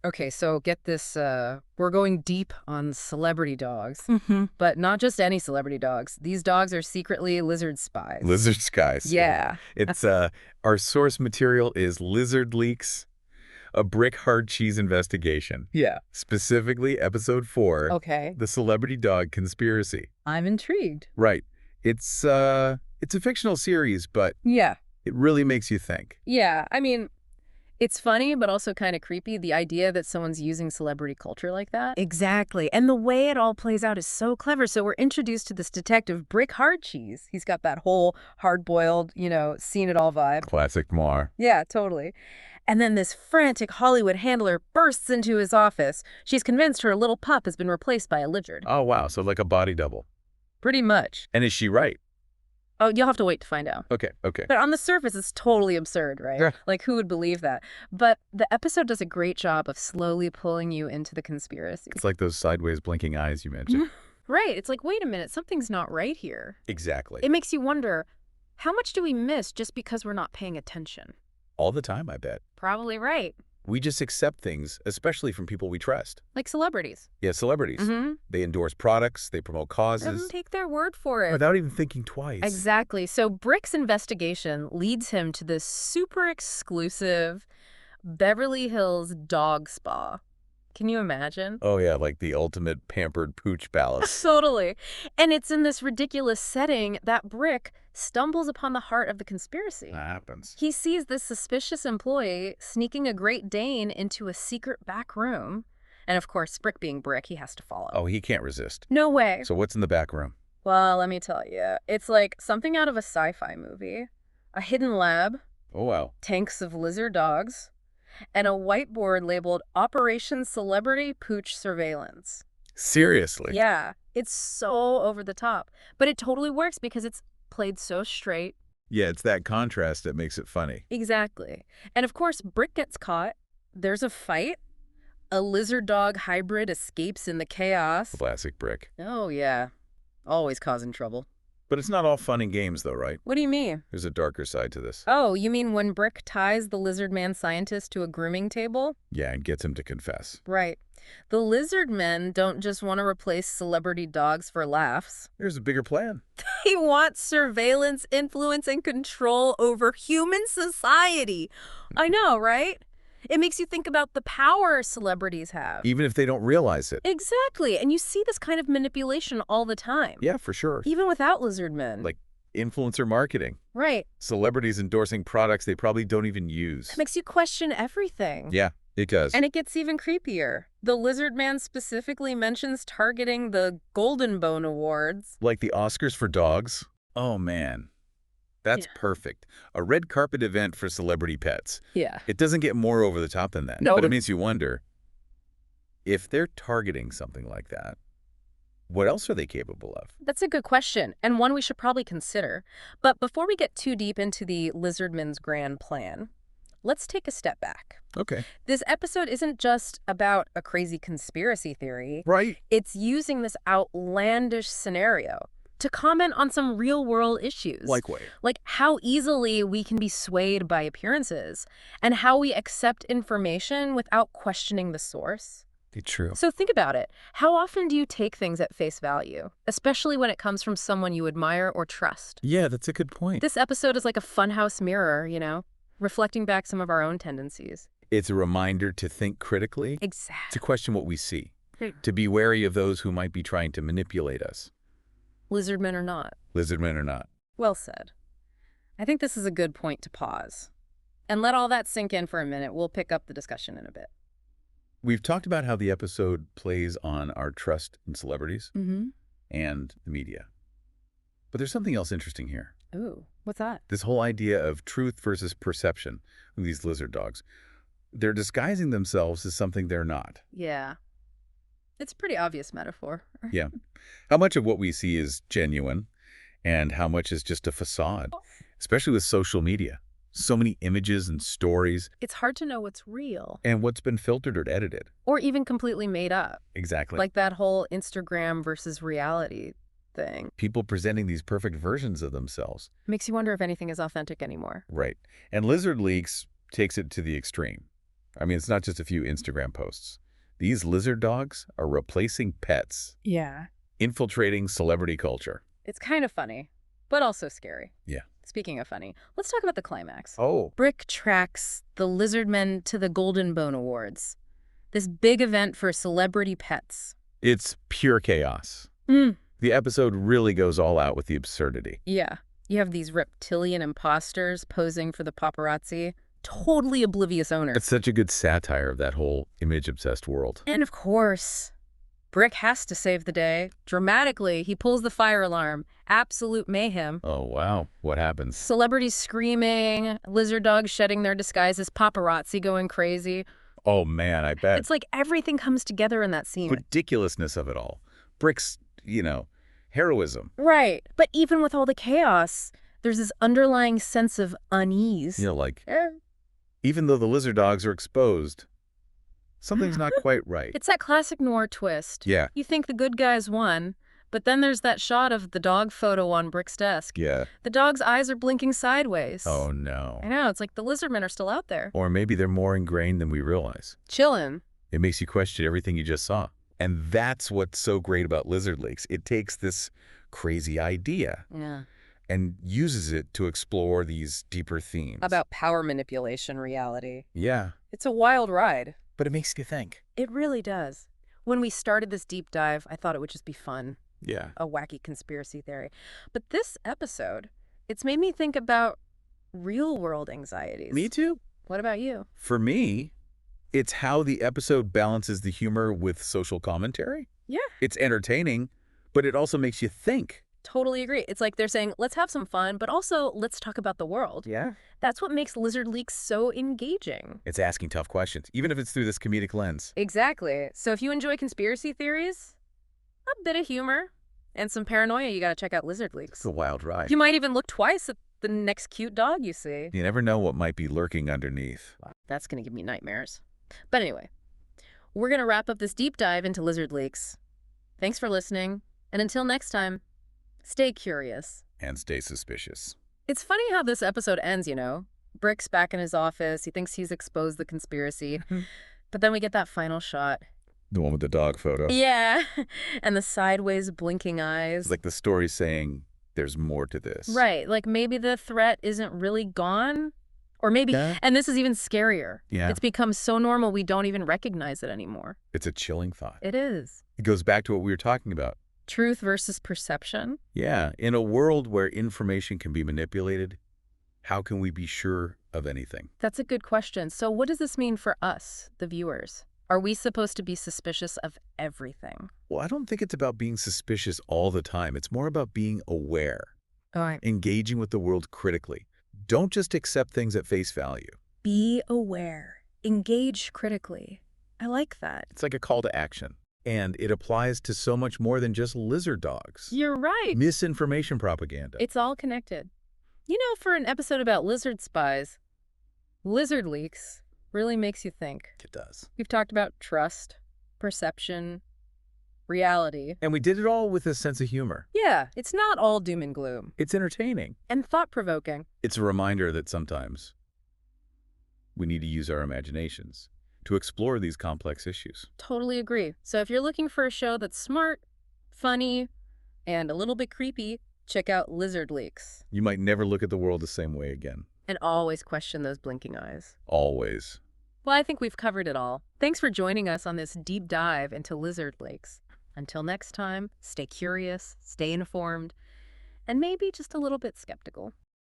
Okay, so get this, we're going deep on celebrity dogs, Mm-hmm. but not just any celebrity dogs. These dogs are secretly lizard spies. Lizard skies. Yeah. It's our source material is Lizard Leaks, a brick hard cheese investigation. Yeah. Specifically, episode 4, Okay. the celebrity dog conspiracy. I'm intrigued. Right. It's a fictional series, but Yeah. it really makes you think. Yeah. I mean, it's funny, but also kind of creepy, the idea that someone's using celebrity culture like that. Exactly. And the way it all plays out is so clever. So we're introduced to this detective, Brick Hardcheese. He's got that whole hard-boiled, seen it all vibe. Classic Mar. Yeah, totally. And then this frantic Hollywood handler bursts into his office. She's convinced her little pup has been replaced by a lizard. Oh, wow. So like a body double. Pretty much. And is she right? Oh, you'll have to wait to find out. Okay. But on the surface, it's totally absurd, right? Yeah. Like, who would believe that? But the episode does a great job of slowly pulling you into the conspiracy. It's like those sideways blinking eyes you mentioned. Right. It's like, wait a minute, something's not right here. Exactly. It makes you wonder, how much do we miss just because we're not paying attention? All the time, I bet. Probably right. We just accept things, especially from people we trust. Like celebrities. Yeah, celebrities. Mm-hmm. They endorse products, they promote causes, Take their word for it. without even thinking twice. Exactly. So Brick's investigation leads him to this super exclusive Beverly Hills dog spa. Can you imagine? Oh, yeah, like the ultimate pampered pooch palace. Totally. And it's in this ridiculous setting that Brick stumbles upon the heart of the conspiracy. That happens. He sees this suspicious employee sneaking a Great Dane into a secret back room. And of course, Brick being Brick, he has to follow. Oh, he can't resist. No way. So what's in the back room? Well, let me tell you. It's like something out of a sci-fi movie. A hidden lab, Oh, wow. tanks of lizard dogs, and a whiteboard labeled Operation Celebrity Pooch Surveillance. Seriously? Yeah, it's so over the top. But it totally works because it's played so straight. Yeah, it's that contrast that makes it funny. Exactly. And of course, Brick gets caught. There's a fight. A lizard-dog hybrid escapes in the chaos. Classic Brick. Oh, yeah. Always causing trouble. But it's not all fun and games, though, right? What do you mean? There's a darker side to this. Oh, you mean when Brick ties the lizard-man scientist to a grooming table? Yeah, and gets him to confess. Right. The lizard-men don't just want to replace celebrity dogs for laughs. There's a bigger plan. They want surveillance, influence, and control over human society. I know, right? It makes you think about the power celebrities have. Even if they don't realize it. Exactly. And you see this kind of manipulation all the time. Yeah, for sure. Even without lizardmen. Like influencer marketing. Right. Celebrities endorsing products they probably don't even use. It makes you question everything. Yeah, it does. And it gets even creepier. The lizard man specifically mentions targeting the Golden Bone Awards. Like the Oscars for dogs? Oh, man. That's perfect. A red carpet event for celebrity pets. Yeah. It doesn't get more over the top than that. No. But it makes you wonder, if they're targeting something like that, what else are they capable of? That's a good question, and one we should probably consider. But before we get too deep into the lizardmen's grand plan, let's take a step back. Okay. This episode isn't just about a crazy conspiracy theory. Right. It's using this outlandish scenario to comment on some real-world issues. Like what? Like how easily we can be swayed by appearances and how we accept information without questioning the source. It's true. So think about it. How often do you take things at face value, especially when it comes from someone you admire or trust? Yeah, that's a good point. This episode is like a funhouse mirror, reflecting back some of our own tendencies. It's a reminder to think critically, Exactly. to question what we see, to be wary of those who might be trying to manipulate us. Lizardmen or not. Lizardmen or not. Well said. I think this is a good point to pause. And let all that sink in for a minute. We'll pick up the discussion in a bit. We've talked about how the episode plays on our trust in celebrities Mm-hmm. and the media. But there's something else interesting here. Ooh, what's that? This whole idea of truth versus perception with these lizard dogs. They're disguising themselves as something they're not. Yeah. It's a pretty obvious metaphor. Yeah. How much of what we see is genuine and how much is just a facade, especially with social media. So many images and stories. It's hard to know what's real. And what's been filtered or edited. Or even completely made up. Exactly. Like that whole Instagram versus reality thing. People presenting these perfect versions of themselves. Makes you wonder if anything is authentic anymore. Right. And Lizard Leaks takes it to the extreme. I mean, it's not just a few Instagram posts. These lizard dogs are replacing pets, Yeah. infiltrating celebrity culture. It's kind of funny, but also scary. Yeah. Speaking of funny, let's talk about the climax. Oh. Brick tracks the lizardmen to the Golden Bone Awards, this big event for celebrity pets. It's pure chaos. Mm. The episode really goes all out with the absurdity. Yeah. You have these reptilian imposters posing for the paparazzi, totally oblivious owners. It's such a good satire of that whole image-obsessed world. And of course, Brick has to save the day. Dramatically, he pulls the fire alarm. Absolute mayhem. Oh, wow. What happens? Celebrities screaming, lizard dogs shedding their disguises, paparazzi going crazy. Oh, man, I bet. It's like everything comes together in that scene. Ridiculousness of it all. Brick's, heroism. Right. But even with all the chaos, there's this underlying sense of unease. Even though the lizard dogs are exposed, something's not quite right. It's that classic noir twist. Yeah. You think the good guys won, but then there's that shot of the dog photo on Brick's desk. Yeah. The dog's eyes are blinking sideways. Oh, no. I know. It's like the lizardmen are still out there. Or maybe they're more ingrained than we realize. Chillin'. It makes you question everything you just saw. And that's what's so great about Lizard Leaks. It takes this crazy idea Yeah. and uses it to explore these deeper themes. About power manipulation reality. Yeah. It's a wild ride. But it makes you think. It really does. When we started this deep dive, I thought it would just be fun. Yeah. A wacky conspiracy theory. But this episode, it's made me think about real-world anxieties. Me too. What about you? For me, it's how the episode balances the humor with social commentary. Yeah. It's entertaining, but it also makes you think. Totally agree. It's like they're saying, let's have some fun, but also let's talk about the world. Yeah. That's what makes Lizard Leaks so engaging. It's asking tough questions, even if it's through this comedic lens. Exactly. So if you enjoy conspiracy theories, a bit of humor, and some paranoia, you gotta check out Lizard Leaks. It's a wild ride. You might even look twice at the next cute dog you see. You never know what might be lurking underneath. That's gonna give me nightmares. But anyway, we're gonna wrap up this deep dive into Lizard Leaks. Thanks for listening, and until next time, stay curious. And stay suspicious. It's funny how this episode ends, Brick's back in his office. He thinks he's exposed the conspiracy. But then we get that final shot. The one with the dog photo. Yeah. And the sideways blinking eyes. It's like the story's saying there's more to this. Right. Like maybe the threat isn't really gone. Or maybe, Yeah. and this is even scarier. Yeah. It's become so normal we don't even recognize it anymore. It's a chilling thought. It is. It goes back to what we were talking about. Truth versus perception. Yeah. In a world where information can be manipulated, how can we be sure of anything? That's a good question. So what does this mean for us, the viewers? Are we supposed to be suspicious of everything? Well, I don't think it's about being suspicious all the time. It's more about being aware, All right. engaging with the world critically. Don't just accept things at face value. Be aware. Engage critically. I like that. It's like a call to action. And it applies to so much more than just lizard dogs. You're right. Misinformation propaganda. It's all connected. For an episode about lizard spies, Lizard Leaks really makes you think. It does. We've talked about trust, perception, reality. And we did it all with a sense of humor. Yeah, it's not all doom and gloom. It's entertaining. And thought-provoking. It's a reminder that sometimes we need to use our imaginations to explore these complex issues. Totally agree. So if you're looking for a show that's smart, funny, and a little bit creepy, check out Lizard Leaks. You might never look at the world the same way again. And always question those blinking eyes. Always. Well, I think we've covered it all. Thanks for joining us on this deep dive into Lizard Leaks. Until next time, stay curious, stay informed, and maybe just a little bit skeptical.